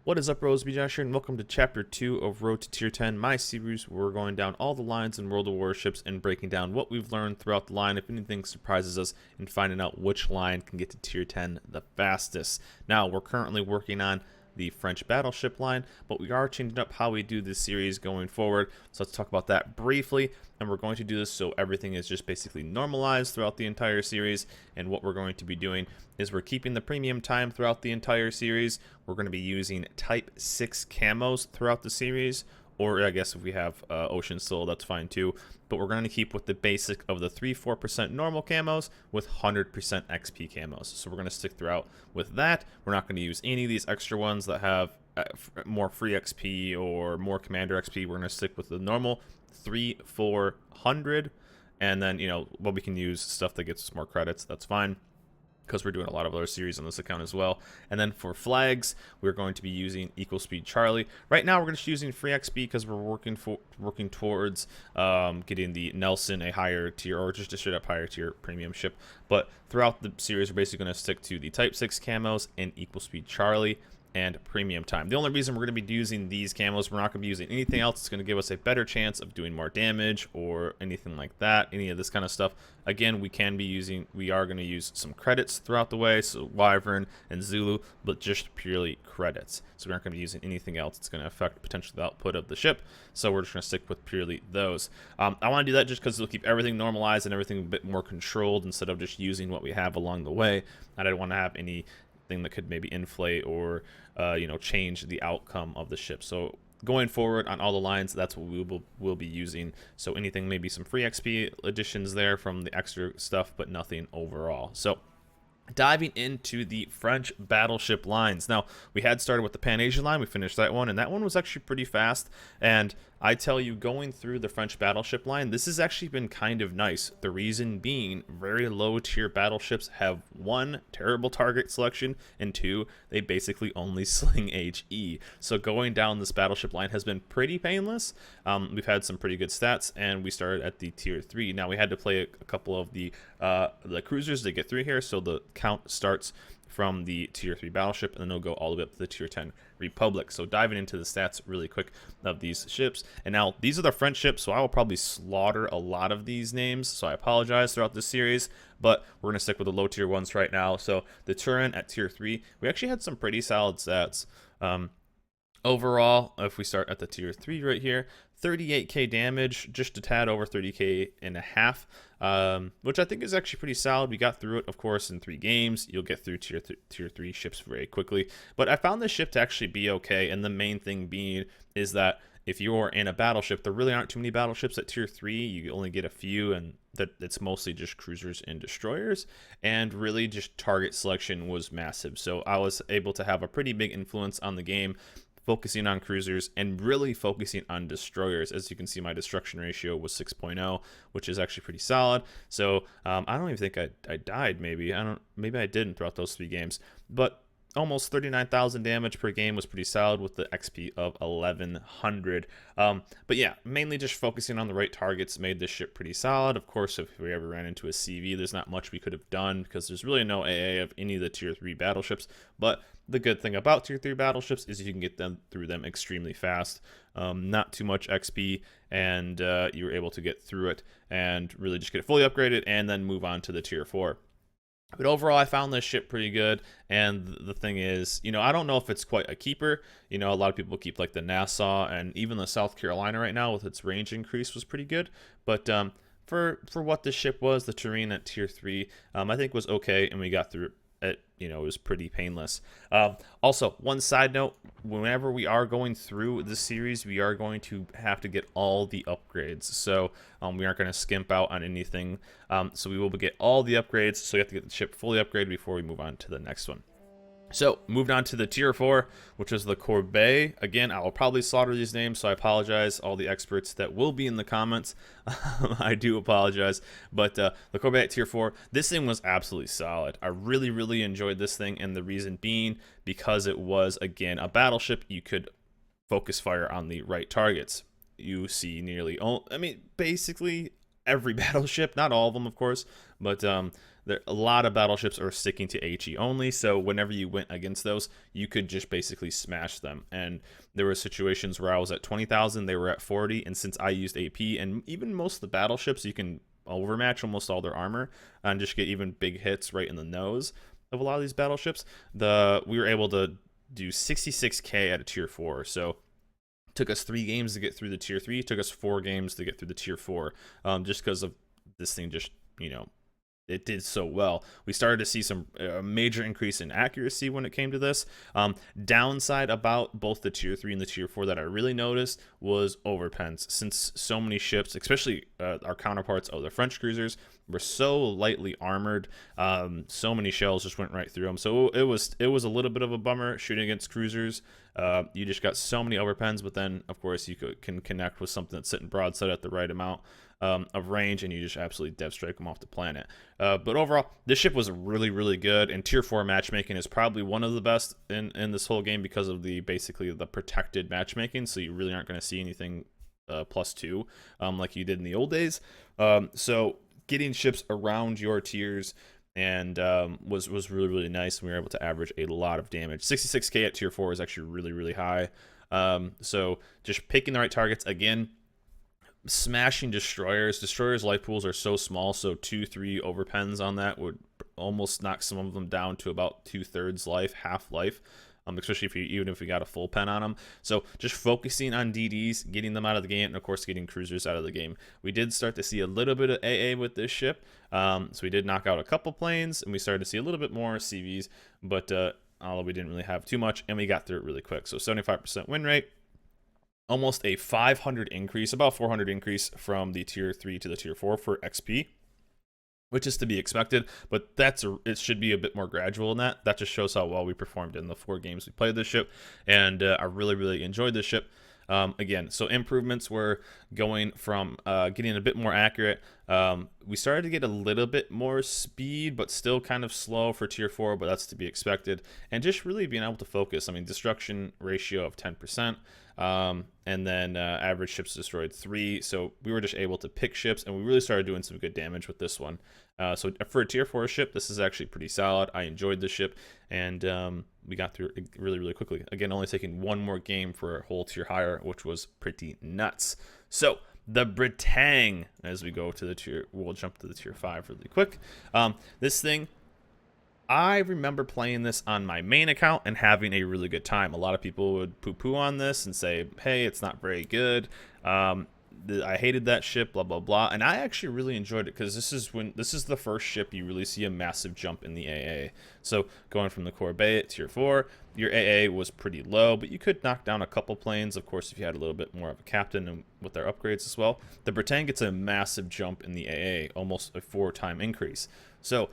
What is up, Rose? Josh here, and welcome to Chapter 2 of Road to Tier 10, my series where we're going down all the lines in World of Warships and breaking down what we've learned throughout the line, if anything surprises us, and finding out which line can get to Tier 10 the fastest. Now, we're currently working on the French Battleship line, but we are changing up how we do this series going forward, so let's talk about that briefly. And we're going to do this so everything is just basically normalized throughout the entire series. And what we're going to be doing is we're keeping the premium time throughout the entire series. We're going to be using type 6 camos throughout the series, or I guess if we have Ocean Soul, that's fine too. But we're going to keep with the basic of the 3-4% normal camos with 100% XP camos. So we're going to stick throughout with that. We're not going to use any of these extra ones that have more free XP or more commander XP. We're going to stick with the normal 3-400, and then, you know, well, we can use stuff that gets us more credits. That's fine, because we're doing a lot of other series on this account as well. And then for flags, we're going to be using Equal Speed Charlie. Right now, we're just using free XP because we're working towards getting the Nelson a higher tier, or just a straight up higher tier premium ship. But throughout the series, we're basically going to stick to the Type 6 camos and Equal Speed Charlie and premium time. The only reason we're going to be using these camos, we're not going to be using anything else. It's going to give us a better chance of doing more damage or anything like that, any of this kind of stuff. Again, we are going to use some credits throughout the way, so Wyvern and Zulu, but just purely credits. So we aren't going to be using anything else. It's going to affect potentially the output of the ship, so we're just going to stick with purely those. I want to do that just because it'll keep everything normalized and everything a bit more controlled instead of just using what we have along the way. I don't want to have any thing that could maybe inflate or change the outcome of the ship. So going forward on all the lines, that's what we'll be using. So anything, maybe some free XP additions there from the extra stuff, but nothing overall. So diving into the French battleship lines. Now, we had started with the Pan-Asian line. We finished that one, and that one was actually pretty fast. And I tell you, going through the French battleship line, this has actually been kind of nice. The reason being, very low tier battleships have 1, terrible target selection, and 2, they basically only sling HE. So going down this battleship line has been pretty painless. We've had some pretty good stats, and we started at the tier 3. Now, we had to play a couple of the cruisers to get through here, so the count starts from the tier 3 battleship, and then it'll go all the way up to the tier 10 Republic. So diving into the stats really quick of these ships. And now these are the French ships, so I will probably slaughter a lot of these names, so I apologize throughout this series, but we're going to stick with the low tier ones right now. So the Turin at tier 3, we actually had some pretty solid stats. Overall, if we start at the tier 3 right here, 38k damage, just a tad over 30k and a half, which I think is actually pretty solid. We got through it, of course, in 3 games. You'll get through tier 3 ships very quickly. But I found this ship to actually be okay, and the main thing being is that if you're in a battleship, there really aren't too many battleships at tier 3. You only get a few, and that it's mostly just cruisers and destroyers, and really just target selection was massive. So I was able to have a pretty big influence on the game, focusing on cruisers and really focusing on destroyers. As you can see, my destruction ratio was 6.0, which is actually pretty solid. So I don't even think I died. Maybe I didn't throughout those 3 games, but almost 39,000 damage per game was pretty solid with the XP of 1100. But yeah, mainly just focusing on the right targets made this ship pretty solid. Of course, if we ever ran into a CV, there's not much we could have done because there's really no AA of any of the tier 3 battleships. But the good thing about tier 3 battleships is you can get them through them extremely fast. Not too much XP, and you were able to get through it and really just get it fully upgraded and then move on to the tier 4. But overall, I found this ship pretty good, and the thing is, I don't know if it's quite a keeper. A lot of people keep like the Nassau, and even the South Carolina right now with its range increase was pretty good. But for what this ship was, the Turin at tier 3, I think was okay, and we got through it. It was pretty painless. Also, one side note, whenever we are going through this series, we are going to have to get all the upgrades. So we aren't going to skimp out on anything. So we will get all the upgrades. So you have to get the ship fully upgraded before we move on to the next one. So, moved on to the tier 4, which is the Corbeil. Again, I will probably slaughter these names, so I apologize, all the experts that will be in the comments. I do apologize. But the Corbeil at tier 4, this thing was absolutely solid. I really, really enjoyed this thing, and the reason being because it was, again, a battleship. You could focus fire on the right targets. You see basically every battleship, not all of them, of course, but a lot of battleships are sticking to HE only. So whenever you went against those, you could just basically smash them. And there were situations where I was at 20,000, they were at 40, and since I used AP, and even most of the battleships, you can overmatch almost all their armor and just get even big hits right in the nose of a lot of these battleships. We were able to do 66k at a tier 4. So took us 3 games to get through the tier 3, took us 4 games to get through the tier 4, just because of this thing just, it did so well. We started to see some major increase in accuracy when it came to this. Downside about both the tier 3 and the tier 4 that I really noticed was overpens, since so many ships, especially our counterparts of the French cruisers, were so lightly armored. So many shells just went right through them. So it was a little bit of a bummer shooting against cruisers. You just got so many overpens, but then of course you can connect with something that's sitting broadside at the right amount of range, and you just absolutely dev strike them off the planet. But overall, this ship was really, really good, and tier 4 matchmaking is probably one of the best in this whole game because of basically the protected matchmaking. So you really aren't going to see anything +2 like you did in the old days. So getting ships around your tiers and was really, really nice. We were able to average a lot of damage. 66k at tier 4 is actually really, really high. So just picking the right targets again. Smashing destroyers life pools are so small, so 2-3 overpens on that would almost knock some of them down to about 2/3 life, half life, especially even if we got a full pen on them. So just focusing on DDs, getting them out of the game, and of course getting cruisers out of the game. We did start to see a little bit of AA with this ship, so we did knock out a couple planes, and we started to see a little bit more CVs, but although we didn't really have too much, and we got through it really quick. So 75% win rate. Almost a 500 increase, about 400 increase from the tier 3 to the tier 4 for XP, which is to be expected, but it should be a bit more gradual than that. That just shows how well we performed in the 4 games we played this ship, and I really, really enjoyed this ship. Again, so improvements were going from getting a bit more accurate. We started to get a little bit more speed, but still kind of slow for tier 4, but that's to be expected. And just really being able to focus. I mean, destruction ratio of 10%, and then average ships destroyed 3. So we were just able to pick ships, and we really started doing some good damage with this one. So for a tier 4 ship, this is actually pretty solid. I enjoyed the ship, and we got through it really, really quickly. Again, only taking 1 more game for a whole tier higher, which was pretty nuts. So the Bretagne, as we go to the tier, we'll jump to the tier 5 really quick. This thing, I remember playing this on my main account and having a really good time. A lot of people would poo-poo on this and say, hey, it's not very good. I hated that ship, blah, blah, blah. And I actually really enjoyed it because this is the first ship you really see a massive jump in the AA. So going from the Corbeil at tier 4, your AA was pretty low, but you could knock down a couple planes, of course, if you had a little bit more of a captain and with their upgrades as well. The Bretagne gets a massive jump in the AA, almost a 4-time increase. So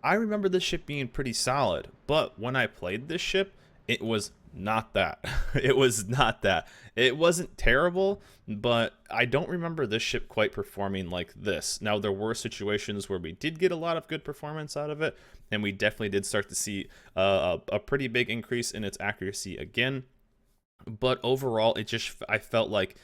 I remember this ship being pretty solid, but when I played this ship, it was not that. It was not that. It wasn't terrible, but I don't remember this ship quite performing like this. Now, there were situations where we did get a lot of good performance out of it, and we definitely did start to see a pretty big increase in its accuracy again. But overall, I felt like,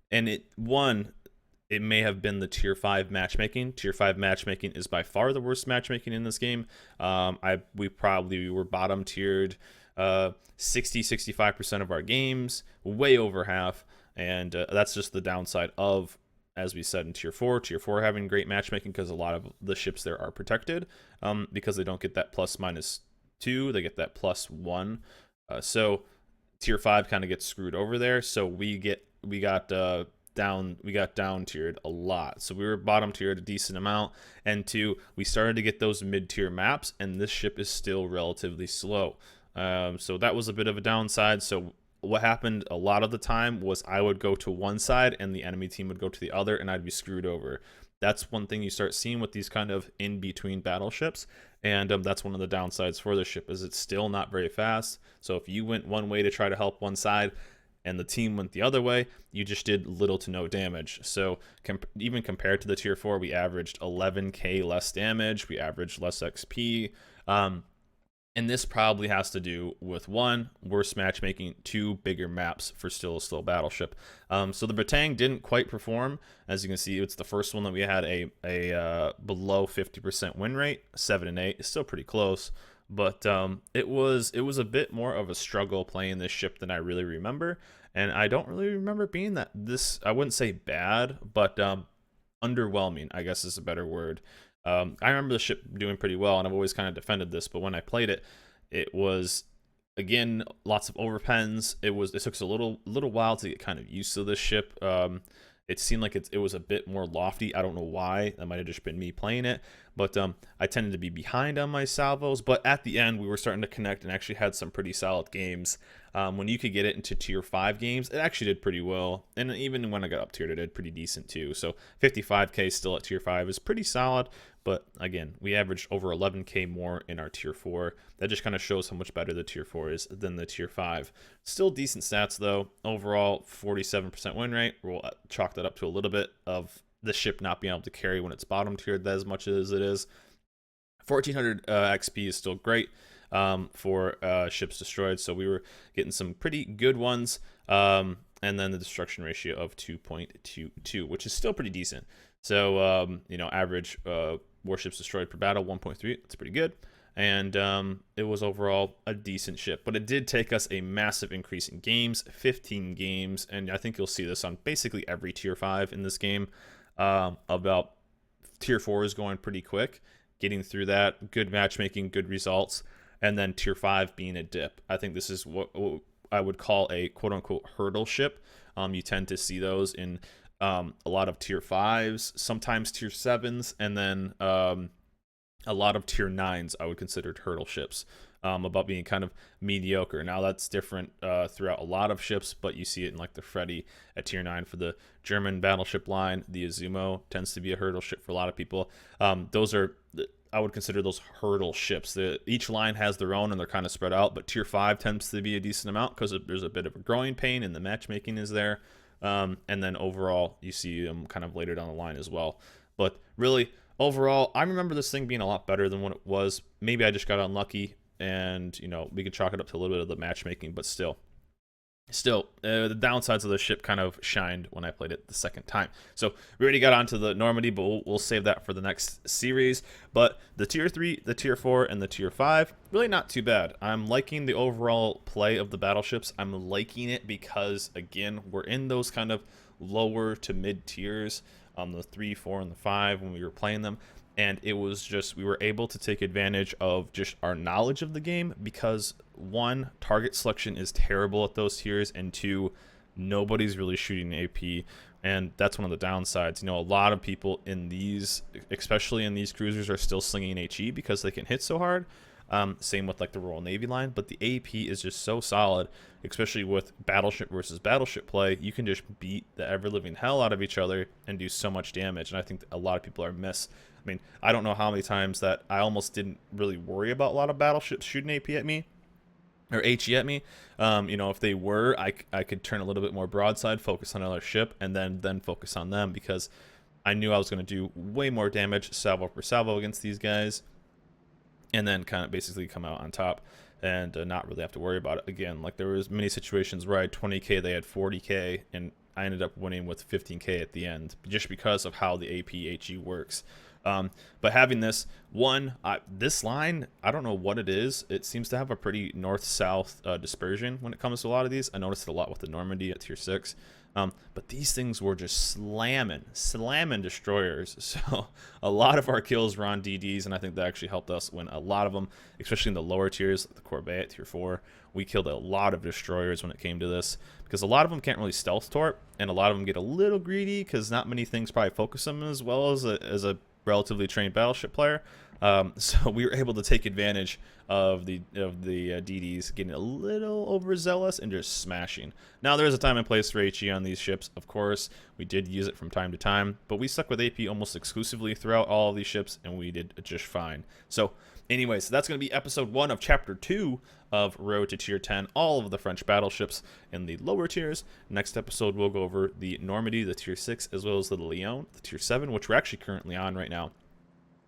and it may have been the tier 5 matchmaking. Tier 5 matchmaking is by far the worst matchmaking in this game. We probably were bottom tiered 60-65% of our games, way over half, and that's just the downside of, as we said, in tier 4 having great matchmaking, because a lot of the ships there are protected, because they don't get that +-2, they get that +1. So tier 5 kind of gets screwed over there. So we got down tiered a lot. So we were bottom tiered a decent amount, and 2, we started to get those mid-tier maps, and this ship is still relatively slow. So that was a bit of a downside. So what happened a lot of the time was I would go to one side and the enemy team would go to the other, and I'd be screwed over. That's one thing you start seeing with these kind of in-between battleships, and that's one of the downsides for the ship, is it's still not very fast. So if you went one way to try to help one side and the team went the other way, you just did little to no damage. So even compared to the tier 4, we averaged 11k less damage, we averaged less XP. And this probably has to do with one, worse matchmaking, two, bigger maps for still a slow battleship. So the Bretagne didn't quite perform. As you can see, it's the first one that we had a below 50% win rate, 7 and 8. It's still pretty close, but it was a bit more of a struggle playing this ship than I really remember. And I don't really remember being that this, I wouldn't say bad, but underwhelming, I guess is a better word. I remember the ship doing pretty well, and I've always kind of defended this. But when I played it, it was again lots of overpens. It took us a little while to get kind of used to this ship. It seemed like it was a bit more lofty. I don't know why. That might have just been me playing it. But I tended to be behind on my salvos. But at the end, we were starting to connect and actually had some pretty solid games. When you could get it into tier 5 games, it actually did pretty well. And even when I got up tiered, it did pretty decent too. So 55k still at tier 5 is pretty solid. But again, we averaged over 11k more in our tier 4. That just kind of shows how much better the tier 4 is than the tier 5. Still decent stats though. Overall, 47% win rate. We'll chalk that up to a little bit of the ship not being able to carry when it's bottom tiered as much as it is. 1400 XP is still great for ships destroyed. So we were getting some pretty good ones. And then the destruction ratio of 2.22, which is still pretty decent. So, average warships destroyed per battle, 1.3. That's pretty good. And it was overall a decent ship. But it did take us a massive increase in games, 15 games. And I think you'll see this on basically every tier 5 in this game. About tier 4 is going pretty quick. Getting through that, good matchmaking, good results. And then tier 5 being a dip. I think this is what I would call a quote-unquote hurdle ship. You tend to see those in a lot of tier 5s, sometimes tier 7s, and then a lot of tier 9s I would consider hurdle ships, about being kind of mediocre. Now that's different throughout a lot of ships, but you see it in like the Freddy at tier 9 for the German battleship line. The Izumo tends to be a hurdle ship for a lot of people. Those are, I would consider those hurdle ships. Each line has their own and they're kind of spread out, but tier 5 tends to be a decent amount because there's a bit of a growing pain and the matchmaking is there. And then overall, you see them kind of later down the line as well. But really, overall, I remember this thing being a lot better than what it was. Maybe I just got unlucky, and we could chalk it up to a little bit of the matchmaking, but still, the downsides of the ship kind of shined when I played it the second time. So we already got onto the Normandy, but we'll save that for the next series. But the tier 3, the tier 4, and the tier 5, really not too bad. I'm liking the overall play of the battleships. I'm liking it because, again, we're in those kind of lower to mid tiers, the 3, 4, and the 5 when we were playing them. And it was just, we were able to take advantage of just our knowledge of the game because, one, target selection is terrible at those tiers, and two, nobody's really shooting AP. And that's one of the downsides. A lot of people in these, especially in these cruisers, are still slinging HE because they can hit so hard. Same with like the Royal Navy line, but the AP is just so solid, especially with battleship versus battleship play. You can just beat the ever-living hell out of each other and do so much damage, and I think a lot of people are miss. I mean, I don't know how many times that I almost didn't really worry about a lot of battleships shooting AP at me or HE at me. If they were, I could turn a little bit more broadside, focus on another ship, and then focus on them because I knew I was going to do way more damage salvo per salvo against these guys, and then kind of basically come out on top and not really have to worry about it. Again, like there was many situations where I had 20k, they had 40k, and I ended up winning with 15k at the end just because of how the AP HE works. But having this line, I don't know what it is. It seems to have a pretty north-south dispersion when it comes to a lot of these. I noticed it a lot with the Normandy at tier 6. But these things were just slamming destroyers. So a lot of our kills were on DDs, and I think that actually helped us win a lot of them, especially in the lower tiers, like the Corvette at tier 4. We killed a lot of destroyers when it came to this, because a lot of them can't really stealth torp, and a lot of them get a little greedy because not many things probably focus them as well as a relatively trained battleship player. So we were able to take advantage of the DDs getting a little overzealous and just smashing. Now there is a time and place for HE on these ships, of course. We did use it from time to time, but we stuck with AP almost exclusively throughout all of these ships, and we did just fine. So anyways, that's going to be episode 1 of chapter 2 of Road to Tier 10, all of the French battleships in the lower tiers. Next episode, we'll go over the Normandy, the Tier 6, as well as the Lyon, the Tier 7, which we're actually currently on right now.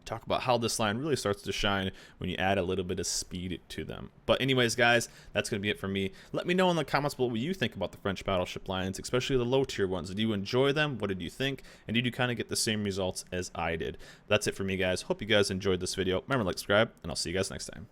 talk about how this line really starts to shine when you add a little bit of speed to them. But anyways, guys, that's going to be it for me. Let me know in the comments below what you think about the French battleship lines, especially the low tier ones. Did you enjoy them? What did you think? And did you kind of get the same results as I did? That's it for me, guys. Hope you guys enjoyed this video. Remember to like, subscribe, and I'll see you guys next time.